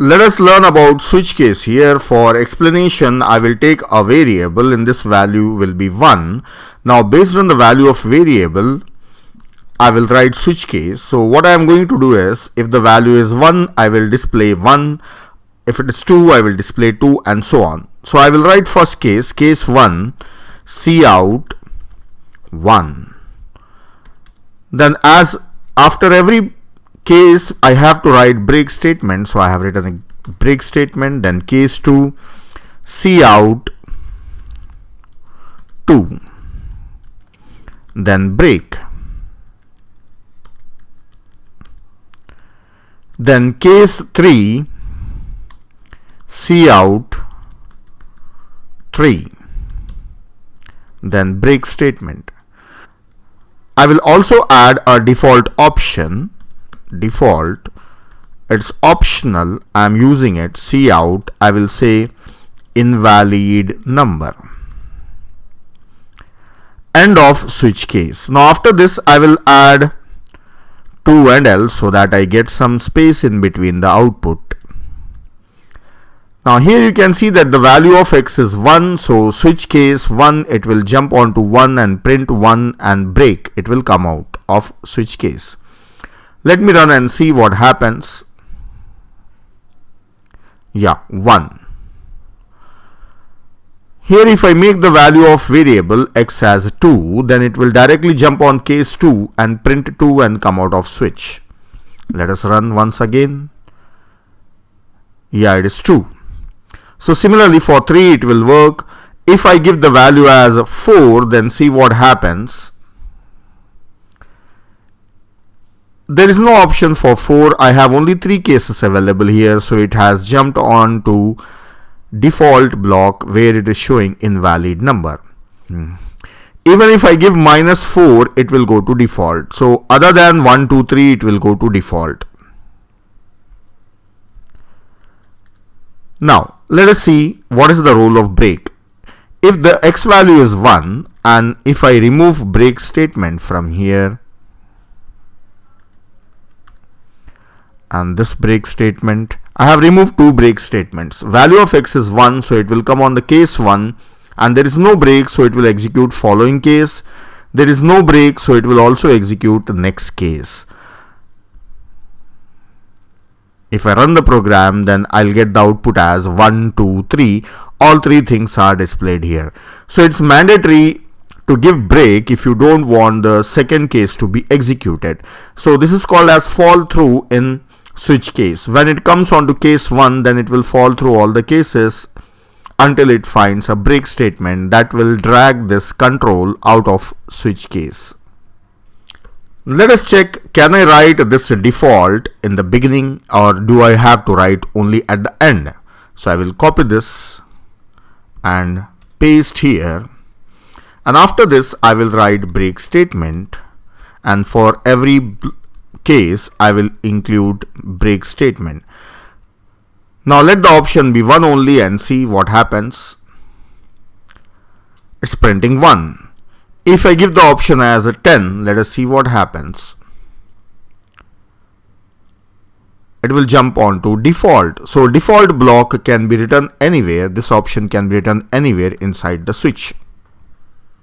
Let us learn about switch case here. For explanation, I will take a variable and this value will be 1. Now based on the value of variable, I will write switch case. So what I am going to do is, if the value is 1, I will display 1. If it is 2, I will display 2, and so on. So I will write first case, case 1, cout 1. Then as after every case I have to write break statement, so I have written a break statement. Then case 2, cout 2, then break. Then case 3, cout 3, then break statement. I will also add a default option. Default, it's optional, I am using it. Cout, I will say invalid number. End of switch case. Now after this I will add 2 and else so that I get some space in between the output. Now here you can see that the value of x is 1, so switch case 1, it will jump onto 1 and print 1, and break, it will come out of switch case. Let me run and see what happens. Yeah, 1. Here if I make the value of variable x as 2, then it will directly jump on case 2 and print 2 and come out of switch. Let us run once again. Yeah, it is 2. So similarly for 3 it will work. If I give the value as 4, then see what happens. There is no option for 4. I have only 3 cases available here, so it has jumped on to default block where it is showing invalid number. Even if I give -4, it will go to default. So other than 1, 2, 3, it will go to default. Now let us see what is the role of break. If the x value is 1 and if I remove break statement from here, and this break statement, I have removed 2 break statements. Value of x is 1, so it will come on the case 1, and there is no break, so it will execute following case. There is no break, so it will also execute the next case. If I run the program, then I'll get the output as 1, 2, 3. All 3 things are displayed here. So it's mandatory to give break if you don't want the second case to be executed. So this is called as fall through in switch case. When it comes on to case 1, then it will fall through all the cases until it finds a break statement that will drag this control out of switch case. Let us check, can I write this default in the beginning or do I have to write only at the end? So I will copy this and paste here, and after this I will write break statement, and for every case I will include break statement. Now let the option be 1 only and see what happens. It's printing 1. If I give the option as a 10, let us see what happens. It will jump on to default. So default block can be written anywhere. This option can be written anywhere inside the switch.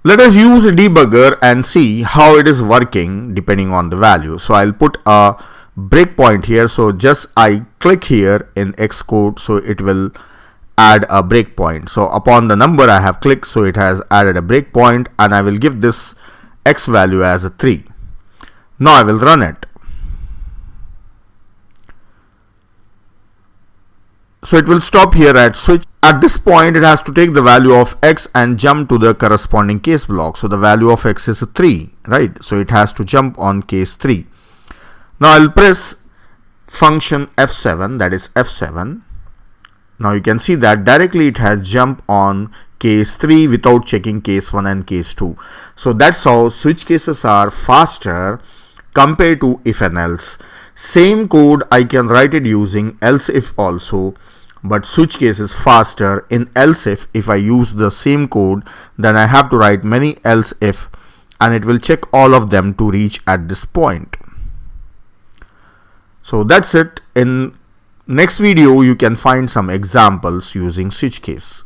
Let us use a debugger and see how it is working depending on the value. So I'll put a breakpoint here. So just I click here in Xcode, so it will add a breakpoint. So upon the number I have clicked, so it has added a breakpoint, and I will give this X value as a 3. Now I will run it. So it will stop here at switch. At this point it has to take the value of X and jump to the corresponding case block. So the value of X is 3, right? So it has to jump on case 3. Now I'll press function F7, that is F7. Now you can see that directly it has jumped on case 3 without checking case 1 and case 2. So that's how switch cases are faster compared to if and else. Same code I can write it using else if also, but switch case is faster in else if I use the same code, then I have to write many else if, and it will check all of them to reach at this point. So that's it. In Next video you can find some examples using switch case.